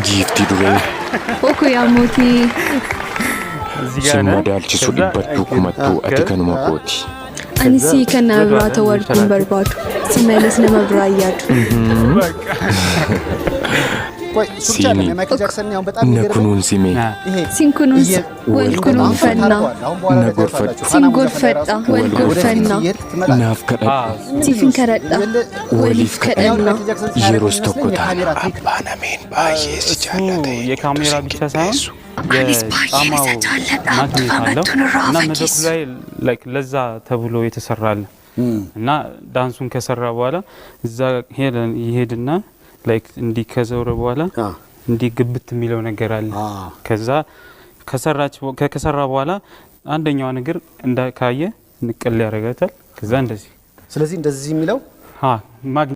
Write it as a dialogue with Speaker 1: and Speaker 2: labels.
Speaker 1: Giifti dure.
Speaker 2: Okuyamuti.
Speaker 1: Simmadaalchisu dhibbattuu kumattuu ati kanuma kooti.
Speaker 2: Ani si kana birata warqun barbaadu. Si meeles nama biraayaadu.
Speaker 1: Sini nakunuun sime.
Speaker 2: Sinkunuun walkunuun fenna. Singurfedha walgurfenna.
Speaker 1: Naaf kadhadha.
Speaker 2: Siifin kadhadha waliif kadhanna.
Speaker 1: Yeroos tokko taana abbaan ameen baay'ee si jaallata.
Speaker 3: የካሜራ ብቻ ሳይሆን የጫማው ማግኔት አለው እና መድረኩ ላይ ላይክ ለዛ ተብሎ የተሰራል እና ዳንሱን ከሰራ በኋላ እዛ ይሄድና ላይክ እንዲ ከዘውረ በኋላ እንዲ ግብት የሚለው ነገር አለ ከዛ ከሰራ በኋላ አንደኛው ነገር እንደካየ ንቅል ያረጋታል ከዛ እንደዚህ
Speaker 4: ስለዚህ እንደዚህ የሚለው